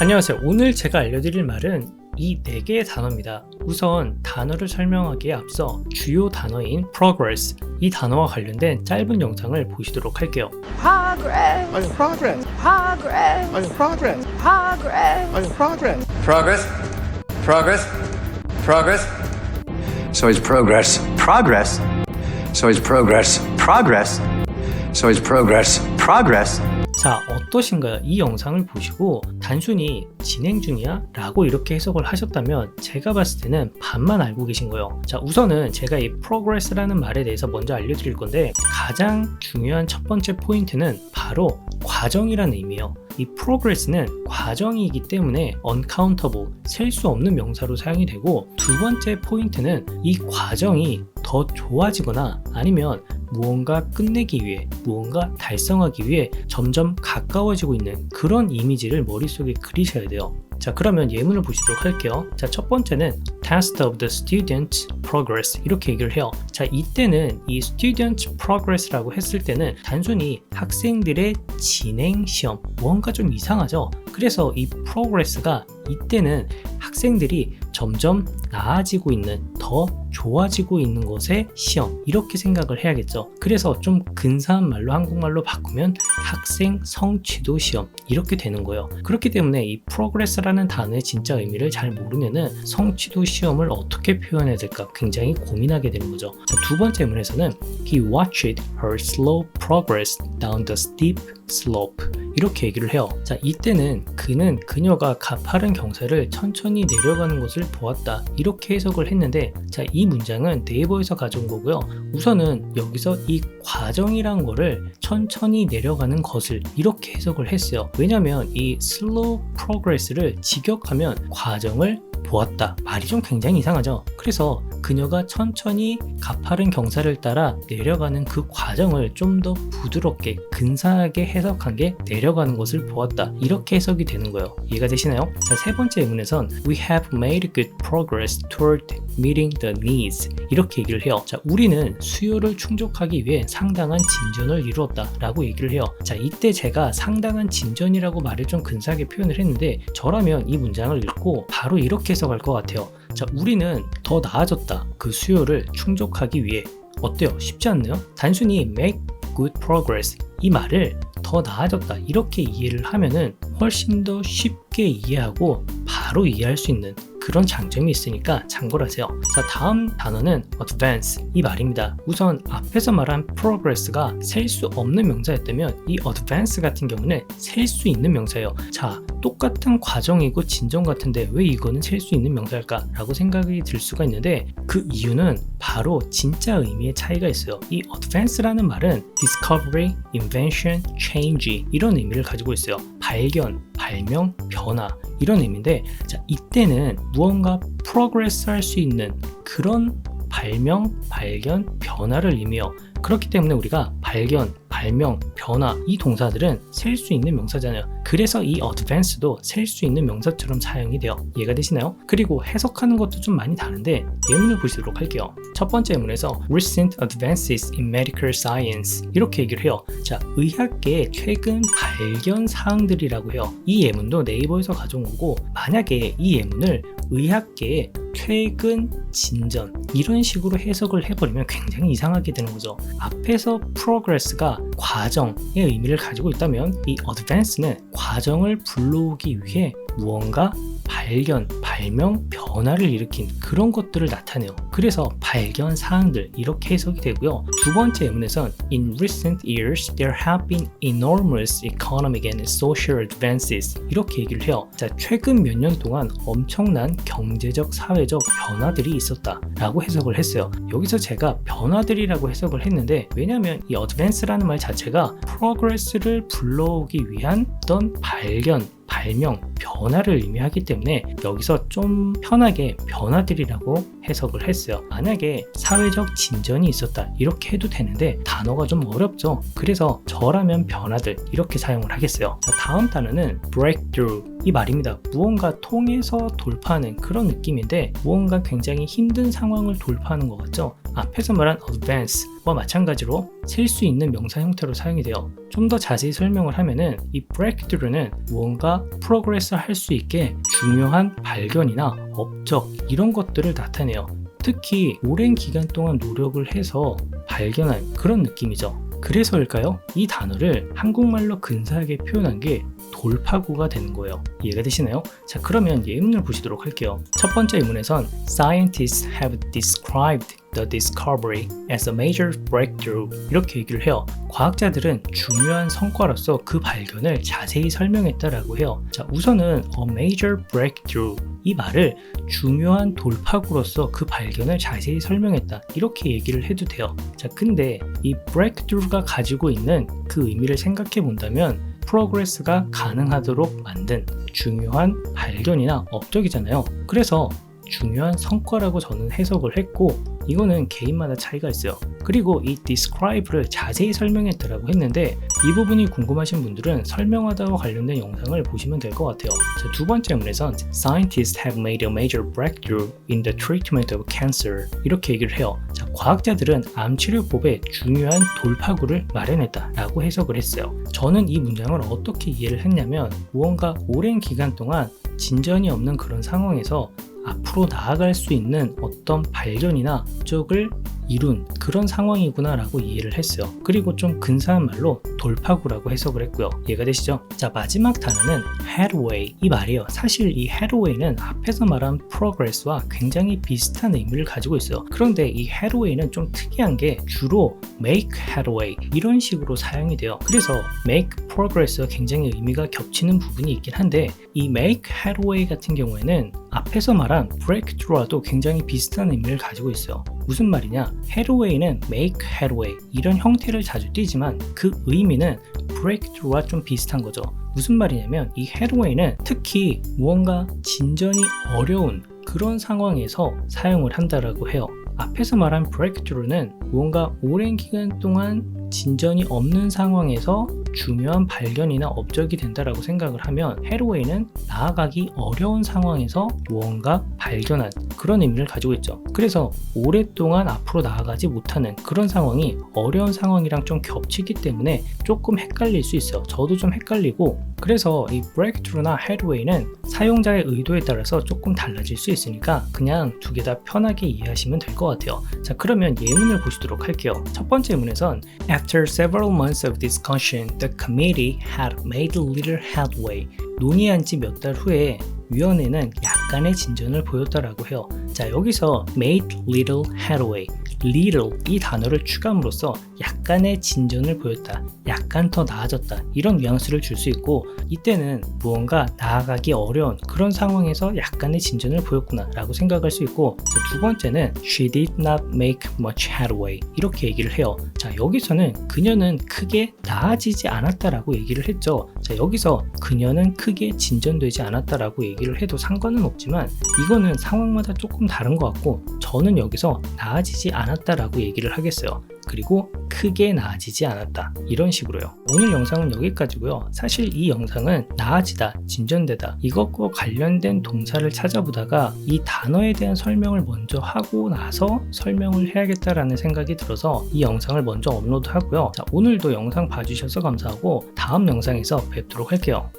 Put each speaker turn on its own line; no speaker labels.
안녕하세요. 오늘 제가 알려드릴 말은 이 4개의 단어입니다. 우선 단어를 설명하기에 앞서 주요 단어인 progress, 이 단어와 관련된 짧은 영상을 보시도록 할게요.
Progress.
Progress.
Progress.
Progress.
Progress.
Progress.
Progress, progress, progress.
So is progress progress? So is progress progress? So is progress progress?
자, 어떠신가요? 이 영상을 보시고 단순히 진행 중이야? 라고 이렇게 해석을 하셨다면 제가 봤을 때는 반만 알고 계신 거예요. 자, 우선은 제가 이 progress라는 말에 대해서 먼저 알려드릴 건데 가장 중요한 첫 번째 포인트는 바로 과정이라는 의미예요. 이 progress는 과정이기 때문에 uncountable, 셀 수 없는 명사로 사용이 되고, 두 번째 포인트는 이 과정이 더 좋아지거나 아니면 무언가 끝내기 위해, 무언가 달성하기 위해 점점 가까워지고 있는 그런 이미지를 머릿속에 그리셔야 돼요. 자, 그러면 예문을 보시도록 할게요. 자, 첫 번째는 test of the student's progress, 이렇게 얘기를 해요. 자, 이때는 이 student progress라고 했을 때는 단순히 학생들의 진행 시험, 뭔가 좀 이상하죠? 그래서 이 progress가 이때는 학생들이 점점 나아지고 있는, 더 좋아지고 있는 것의 시험, 이렇게 생각을 해야겠죠. 그래서 좀 근사한 말로, 한국말로 바꾸면 학생 성취도 시험, 이렇게 되는 거예요. 그렇기 때문에 이 progress라는 단어의 진짜 의미를 잘 모르면은 성취도 시험을 어떻게 표현해야 될까 굉장히 고민하게 되는 거죠. 자, 두 번째 문에서는 He watched her slow progress down the steep slope, 이렇게 얘기를 해요. 자, 이때는 그녀가 가파른 경사를 천천히 내려가는 것을 보았다, 이렇게 해석을 했는데, 자, 이 문장은 네이버에서 가져온 거고요. 우선은 여기서 이 과정이란 거를 천천히 내려가는 것을 이렇게 해석을 했어요. 왜냐면 이 slow progress를 직역하면 과정을 보았다, 말이 좀 굉장히 이상하죠. 그래서 그녀가 천천히 가파른 경사를 따라 내려가는 그 과정을 좀 더 부드럽게 근사하게 해석한 게 내려가는 것을 보았다, 이렇게 해석이 되는 거예요. 이해가 되시나요? 자, 세 번째 예문에선 We have made good progress toward meeting the needs, 이렇게 얘기를 해요. 자, 우리는 수요를 충족하기 위해 상당한 진전을 이루었다 라고 얘기를 해요. 자, 이때 제가 상당한 진전이라고 말을 좀 근사하게 표현을 했는데, 저라면 이 문장을 읽고 바로 이렇게 해석할 것 같아요. 자, 우리는 더 나아졌다, 그 수요를 충족하기 위해. 어때요? 쉽지 않나요? 단순히 make good progress, 이 말을 더 나아졌다, 이렇게 이해를 하면은 훨씬 더 쉽게 이해하고 바로 이해할 수 있는 그런 장점이 있으니까 참고를 하세요. 자, 다음 단어는 advance, 이 말입니다. 우선 앞에서 말한 progress가 셀 수 없는 명사였다면 이 advance 같은 경우는 셀 수 있는 명사예요. 자, 똑같은 과정이고 진전 같은데 왜 이거는 셀 수 있는 명사일까? 라고 생각이 들 수가 있는데, 그 이유는 바로 진짜 의미의 차이가 있어요. 이 advance라는 말은 discovery, invention, change, 이런 의미를 가지고 있어요. 발견, 발명, 변화, 이런 의미인데, 자, 이때는 무언가 progress 할 수 있는 그런 발명, 발견, 변화를 의미해요. 그렇기 때문에 우리가 발견, 발명, 변화, 이 동사들은 셀 수 있는 명사잖아요. 그래서 이 advance도 셀 수 있는 명사처럼 사용이 돼요. 이해가 되시나요? 그리고 해석하는 것도 좀 많이 다른데 예문을 보시도록 할게요. 첫 번째 예문에서 Recent advances in medical science, 이렇게 얘기를 해요. 자, 의학계의 최근 발견 사항들이라고 해요. 이 예문도 네이버에서 가져온 거고, 만약에 이 예문을 의학계의 최근 진전, 이런 식으로 해석을 해버리면 굉장히 이상하게 되는 거죠. 앞에서 progress가 과정의 의미를 가지고 있다면 이 advance는 과정을 불러오기 위해 무언가 발견, 발명, 변화를 일으킨 그런 것들을 나타내요. 그래서 발견 사항들, 이렇게 해석이 되고요. 두 번째 예문에선 In recent years, there have been enormous economic and social advances, 이렇게 얘기를 해요. 자, 최근 몇 년 동안 엄청난 경제적, 사회적 변화들이 있었다 라고 해석을 했어요. 여기서 제가 변화들이라고 해석을 했는데, 왜냐하면 이 advance라는 말 자체가 progress를 불러오기 위한 어떤 발견, 발명, 변화를 의미하기 때문에 여기서 좀 편하게 변화들이라고 해석을 했어요. 만약에 사회적 진전이 있었다, 이렇게 해도 되는데 단어가 좀 어렵죠. 그래서 저라면 변화들, 이렇게 사용을 하겠어요. 자, 다음 단어는 breakthrough, 이 말입니다. 무언가 통해서 돌파하는 그런 느낌인데, 무언가 굉장히 힘든 상황을 돌파하는 것 같죠? 앞에서 말한 advance와 마찬가지로 셀 수 있는 명사 형태로 사용이 돼요. 좀 더 자세히 설명을 하면은 이 breakthrough는 무언가 프로그레스 할 수 있게 중요한 발견이나 업적 이런 것들을 나타내요. 특히 오랜 기간 동안 노력을 해서 발견한 그런 느낌이죠. 그래서일까요? 이 단어를 한국말로 근사하게 표현한 게 돌파구가 되는 거예요. 이해가 되시나요? 자, 그러면 예문을 보시도록 할게요. 첫 번째 예문에선 Scientists have described the discovery as a major breakthrough 이렇게 얘기를 해요. 과학자들은 중요한 성과로서 그 발견을 자세히 설명했다라고 해요. 자, 우선은 a major breakthrough 이 말을 중요한 돌파구로서 그 발견을 자세히 설명했다 이렇게 얘기를 해도 돼요. 자, 근데 이 breakthrough가 가지고 있는 그 의미를 생각해 본다면 프로그레스가 가능하도록 만든 중요한 발견이나 업적이잖아요. 그래서 중요한 성과라고 저는 해석을 했고 이거는 개인마다 차이가 있어요. 그리고 이 describe를 자세히 설명했다라고 했는데 이 부분이 궁금하신 분들은 설명하다와 관련된 영상을 보시면 될 것 같아요. 자, 두 번째 문에선 Scientists have made a major breakthrough in the treatment of cancer 이렇게 얘기를 해요. 자, 과학자들은 암 치료법에 중요한 돌파구를 마련했다라고 해석을 했어요. 저는 이 문장을 어떻게 이해를 했냐면 무언가 오랜 기간 동안 진전이 없는 그런 상황에서 앞으로 나아갈 수 있는 어떤 발견이나 업적을 이룬 그런 상황이구나 라고 이해를 했어요. 그리고 좀 근사한 말로 돌파구라고 해석을 했고요. 이해가 되시죠? 자, 마지막 단어는 headway 이 말이에요. 사실 이 headway는 앞에서 말한 progress와 굉장히 비슷한 의미를 가지고 있어요. 그런데 이 headway는 좀 특이한 게 주로 make headway 이런 식으로 사용이 돼요. 그래서 make progress와 굉장히 의미가 겹치는 부분이 있긴 한데 이 make headway 같은 경우에는 앞에서 말한 breakthrough와도 굉장히 비슷한 의미를 가지고 있어요. 무슨 말이냐? headway는 make headway 이런 형태를 자주 띠지만 그 의미는 breakthrough와 좀 비슷한 거죠. 무슨 말이냐면 이 headway는 특히 무언가 진전이 어려운 그런 상황에서 사용을 한다라고 해요. 앞에서 말한 breakthrough는 무언가 오랜 기간 동안 진전이 없는 상황에서 중요한 발견이나 업적이 된다라고 생각을 하면 headway는 나아가기 어려운 상황에서 무언가 발견한 그런 의미를 가지고 있죠. 그래서 오랫동안 앞으로 나아가지 못하는 그런 상황이 어려운 상황이랑 좀 겹치기 때문에 조금 헷갈릴 수 있어요. 저도 좀 헷갈리고 그래서 이 breakthrough나 headway는 사용자의 의도에 따라서 조금 달라질 수 있으니까 그냥 두 개 다 편하게 이해하시면 될 것 같아요. 자, 그러면 예문을 보시도록 할게요. 첫 번째 예문에선 After several months of discussion, the committee had made little headway. 논의한 지 몇 달 후에 위원회는 약간의 진전을 보였다라고 해요. 자, 여기서 made little headway, little 이 단어를 추가함으로써 약간의 진전을 보였다, 약간 더 나아졌다 이런 뉘앙스를 줄 수 있고 이때는 무언가 나아가기 어려운 그런 상황에서 약간의 진전을 보였구나 라고 생각할 수 있고 자, 두 번째는 she did not make much headway 이렇게 얘기를 해요. 자, 여기서는 그녀는 크게 나아지지 않았다라고 얘기를 했죠. 자, 여기서 그녀는 크게 진전되지 않았다라고 얘기를 해도 상관은 없지만 이거는 상황마다 조금 다른 것 같고 저는 여기서 나아지지 않았다라고 얘기를 하겠어요. 그리고 크게 나아지지 않았다 이런 식으로요. 오늘 영상은 여기까지고요. 사실 이 영상은 나아지다, 진전되다 이것과 관련된 동사를 찾아보다가 이 단어에 대한 설명을 먼저 하고 나서 설명을 해야겠다라는 생각이 들어서 이 영상을 먼저 업로드하고요. 자, 오늘도 영상 봐주셔서 감사하고 다음 영상에서 뵙도록 할게요.